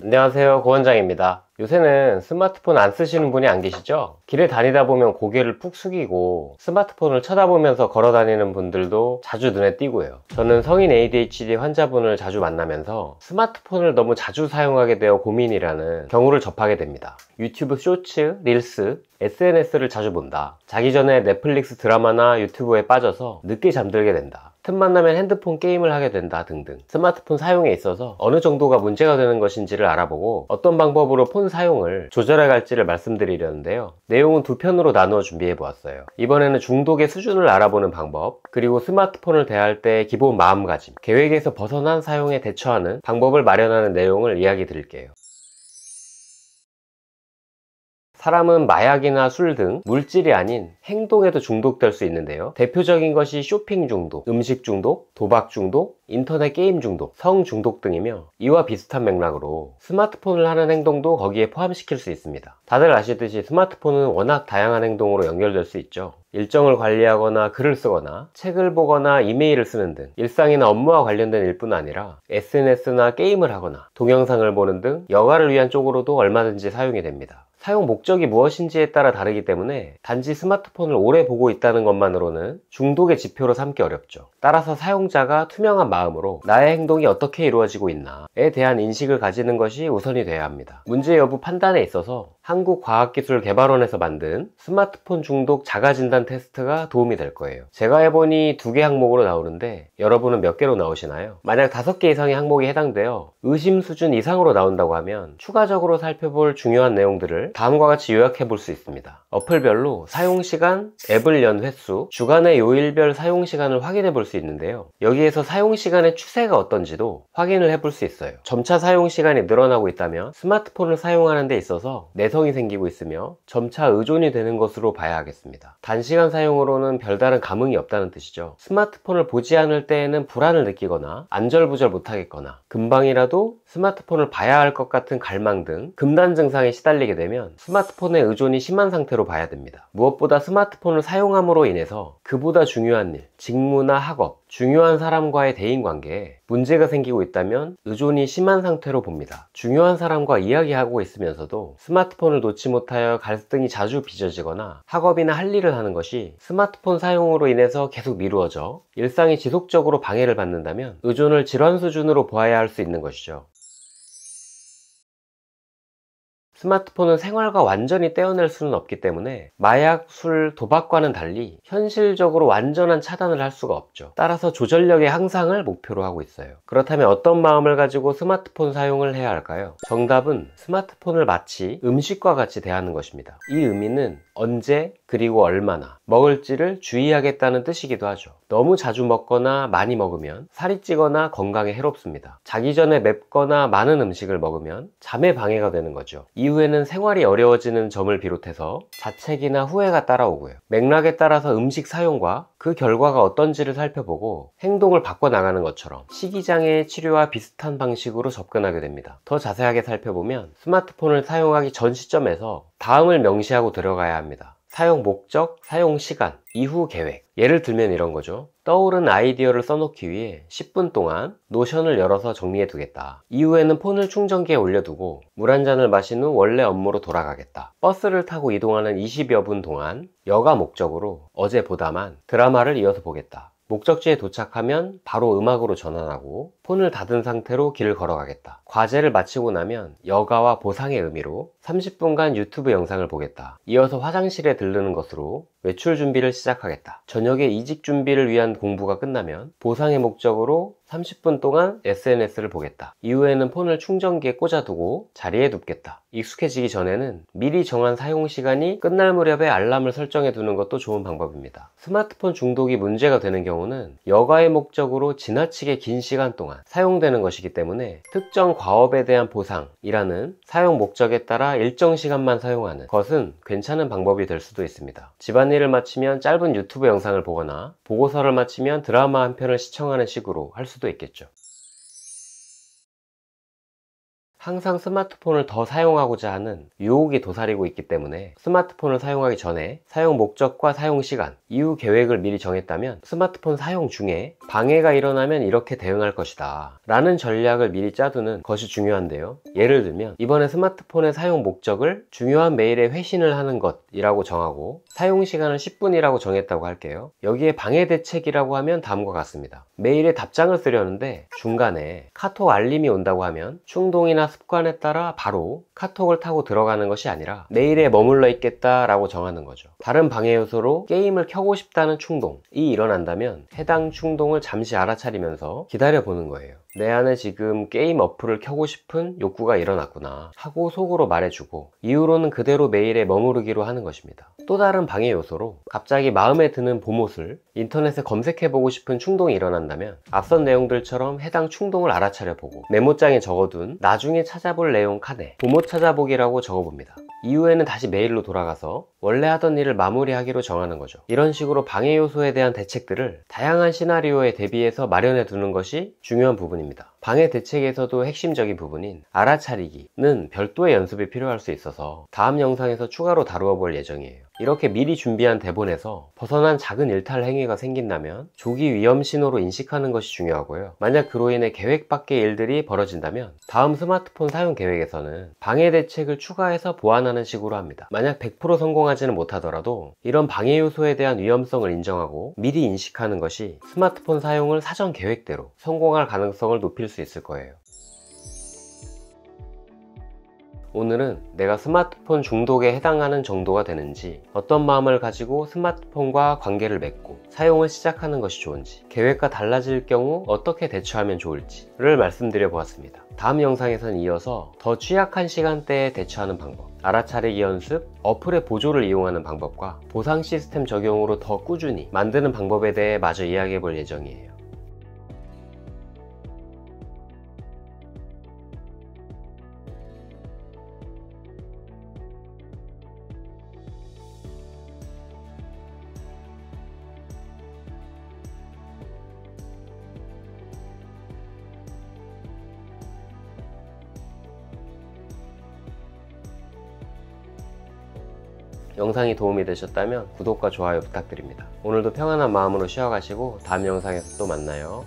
안녕하세요, 고원장입니다. 요새는 스마트폰 안 쓰시는 분이 안 계시죠? 길에 다니다 보면 고개를 푹 숙이고 스마트폰을 쳐다보면서 걸어 다니는 분들도 자주 눈에 띄고요. 저는 성인 ADHD 환자분을 자주 만나면서 스마트폰을 너무 자주 사용하게 되어 고민이라는 경우를 접하게 됩니다. 유튜브 쇼츠, 릴스, SNS를 자주 본다. 자기 전에 넷플릭스 드라마나 유튜브에 빠져서 늦게 잠들게 된다. 틈만 나면 핸드폰 게임을 하게 된다 등등. 스마트폰 사용에 있어서 어느 정도가 문제가 되는 것인지를 알아보고 어떤 방법으로 폰 사용을 조절해 갈지를 말씀드리려는데요. 내용은 두 편으로 나누어 준비해 보았어요. 이번에는 중독의 수준을 알아보는 방법, 그리고 스마트폰을 대할 때 기본 마음가짐, 계획에서 벗어난 사용에 대처하는 방법을 마련하는 내용을 이야기 드릴게요. 사람은 마약이나 술 등 물질이 아닌 행동에도 중독될 수 있는데요. 대표적인 것이 쇼핑 중독, 음식 중독, 도박 중독, 인터넷 게임 중독, 성 중독 등이며 이와 비슷한 맥락으로 스마트폰을 하는 행동도 거기에 포함시킬 수 있습니다. 다들 아시듯이 스마트폰은 워낙 다양한 행동으로 연결될 수 있죠. 일정을 관리하거나 글을 쓰거나 책을 보거나 이메일을 쓰는 등 일상이나 업무와 관련된 일뿐 아니라 SNS나 게임을 하거나 동영상을 보는 등 여가를 위한 쪽으로도 얼마든지 사용이 됩니다. 사용 목적이 무엇인지에 따라 다르기 때문에 단지 스마트폰을 오래 보고 있다는 것만으로는 중독의 지표로 삼기 어렵죠. 따라서 사용자가 투명한 마음으로 나의 행동이 어떻게 이루어지고 있나에 대한 인식을 가지는 것이 우선이 돼야 합니다. 문제 여부 판단에 있어서 한국과학기술개발원에서 만든 스마트폰 중독 자가진단 테스트가 도움이 될 거예요. 제가 해보니 2개 항목으로 나오는데 여러분은 몇 개로 나오시나요? 만약 5개 이상의 항목이 해당되어 의심 수준 이상으로 나온다고 하면 추가적으로 살펴볼 중요한 내용들을 다음과 같이 요약해 볼 수 있습니다. 어플별로 사용시간, 앱을 연 횟수, 주간의 요일별 사용시간을 확인해 볼 수 있는데요. 여기에서 사용시간의 추세가 어떤지도 확인을 해볼 수 있어요. 점차 사용시간이 늘어나고 있다면 스마트폰을 사용하는 데 있어서 내성이 생기고 있으며 점차 의존이 되는 것으로 봐야 하겠습니다. 단시간 사용으로는 별다른 감흥이 없다는 뜻이죠. 스마트폰을 보지 않을 때에는 불안을 느끼거나 안절부절 못하겠거나 금방이라도 스마트폰을 봐야 할 것 같은 갈망 등 금단 증상에 시달리게 되면 스마트폰의 의존이 심한 상태로 봐야 됩니다. 무엇보다 스마트폰을 사용함으로 인해서 그보다 중요한 일, 직무나 학업, 중요한 사람과의 대인관계에 문제가 생기고 있다면 의존이 심한 상태로 봅니다. 중요한 사람과 이야기하고 있으면서도 스마트폰을 놓지 못하여 갈등이 자주 빚어지거나 학업이나 할 일을 하는 것이 스마트폰 사용으로 인해서 계속 미루어져 일상이 지속적으로 방해를 받는다면 의존을 질환 수준으로 보아야 할 수 있는 것이죠. 스마트폰은 생활과 완전히 떼어낼 수는 없기 때문에 마약, 술, 도박과는 달리 현실적으로 완전한 차단을 할 수가 없죠. 따라서 조절력의 향상을 목표로 하고 있어요. 그렇다면 어떤 마음을 가지고 스마트폰 사용을 해야 할까요? 정답은 스마트폰을 마치 음식과 같이 대하는 것입니다. 이 의미는 언제 그리고 얼마나 먹을지를 주의하겠다는 뜻이기도 하죠. 너무 자주 먹거나 많이 먹으면 살이 찌거나 건강에 해롭습니다. 자기 전에 맵거나 많은 음식을 먹으면 잠에 방해가 되는 거죠. 이후에는 생활이 어려워지는 점을 비롯해서 자책이나 후회가 따라오고요. 맥락에 따라서 음식 사용과 그 결과가 어떤지를 살펴보고 행동을 바꿔나가는 것처럼 식이장애 치료와 비슷한 방식으로 접근하게 됩니다. 더 자세하게 살펴보면 스마트폰을 사용하기 전 시점에서 다음을 명시하고 들어가야 합니다. 사용 목적, 사용 시간, 이후 계획. 예를 들면 이런 거죠. 떠오른 아이디어를 써놓기 위해 10분 동안 노션을 열어서 정리해 두겠다. 이후에는 폰을 충전기에 올려두고 물 한 잔을 마신 후 원래 업무로 돌아가겠다. 버스를 타고 이동하는 20여 분 동안 여가 목적으로 어제 보다만 드라마를 이어서 보겠다. 목적지에 도착하면 바로 음악으로 전환하고 폰을 닫은 상태로 길을 걸어가겠다. 과제를 마치고 나면 여가와 보상의 의미로 30분간 유튜브 영상을 보겠다. 이어서 화장실에 들르는 것으로 외출 준비를 시작하겠다. 저녁에 이직 준비를 위한 공부가 끝나면 보상의 목적으로 30분 동안 SNS를 보겠다. 이후에는 폰을 충전기에 꽂아두고 자리에 눕겠다. 익숙해지기 전에는 미리 정한 사용 시간이 끝날 무렵에 알람을 설정해 두는 것도 좋은 방법입니다. 스마트폰 중독이 문제가 되는 경우는 여가의 목적으로 지나치게 긴 시간 동안 사용되는 것이기 때문에 특정 과업에 대한 보상이라는 사용 목적에 따라 일정 시간만 사용하는 것은 괜찮은 방법이 될 수도 있습니다. 집안일을 마치면 짧은 유튜브 영상을 보거나 보고서를 마치면 드라마 한 편을 시청하는 식으로 할 수도 있겠죠. 항상 스마트폰을 더 사용하고자 하는 유혹이 도사리고 있기 때문에 스마트폰을 사용하기 전에 사용 목적과 사용 시간, 이후 계획을 미리 정했다면 스마트폰 사용 중에 방해가 일어나면 이렇게 대응할 것이다 라는 전략을 미리 짜두는 것이 중요한데요. 예를 들면 이번에 스마트폰의 사용 목적을 중요한 메일에 회신을 하는 것이라고 정하고 사용 시간을 10분이라고 정했다고 할게요. 여기에 방해 대책이라고 하면 다음과 같습니다. 메일에 답장을 쓰려는데 중간에 카톡 알림이 온다고 하면 충동이나 습관에 따라 바로 카톡을 타고 들어가는 것이 아니라 메일에 머물러 있겠다라고 정하는 거죠. 다른 방해 요소로 게임을 켜고 싶다는 충동이 일어난다면 해당 충동을 잠시 알아차리면서 기다려보는 거예요. 내 안에 지금 게임 어플을 켜고 싶은 욕구가 일어났구나 하고 속으로 말해주고 이후로는 그대로 메일에 머무르기로 하는 것입니다. 또 다른 방해 요소로 갑자기 마음에 드는 봄옷을 인터넷에 검색해보고 싶은 충동이 일어난다면 앞선 내용들처럼 해당 충동을 알아차려보고 메모장에 적어둔 나중에 찾아볼 내용 칸에 봄옷 찾아보기라고 적어봅니다. 이후에는 다시 메일로 돌아가서 원래 하던 일을 마무리하기로 정하는 거죠. 이런 식으로 방해 요소에 대한 대책들을 다양한 시나리오에 대비해서 마련해 두는 것이 중요한 부분입니다. 방해 대책에서도 핵심적인 부분인 알아차리기는 별도의 연습이 필요할 수 있어서 다음 영상에서 추가로 다루어 볼 예정이에요. 이렇게 미리 준비한 대본에서 벗어난 작은 일탈 행위가 생긴다면 조기 위험 신호로 인식하는 것이 중요하고요. 만약 그로 인해 계획 밖의 일들이 벌어진다면 다음 스마트폰 사용 계획에서는 방해 대책을 추가해서 보완하는 식으로 합니다. 만약 100% 성공하지는 못하더라도 이런 방해 요소에 대한 위험성을 인정하고 미리 인식하는 것이 스마트폰 사용을 사전 계획대로 성공할 가능성을 높일 수 있을 거예요. 오늘은 내가 스마트폰 중독에 해당하는 정도가 되는지, 어떤 마음을 가지고 스마트폰과 관계를 맺고 사용을 시작하는 것이 좋은지, 계획과 달라질 경우 어떻게 대처하면 좋을지를 말씀드려 보았습니다. 다음 영상에선 이어서 더 취약한 시간대에 대처하는 방법, 알아차리기 연습, 어플의 보조를 이용하는 방법과 보상 시스템 적용으로 더 꾸준히 만드는 방법에 대해 마저 이야기해 볼 예정이에요. 영상이 도움이 되셨다면 구독과 좋아요 부탁드립니다. 오늘도 평안한 마음으로 쉬어가시고 다음 영상에서 또 만나요.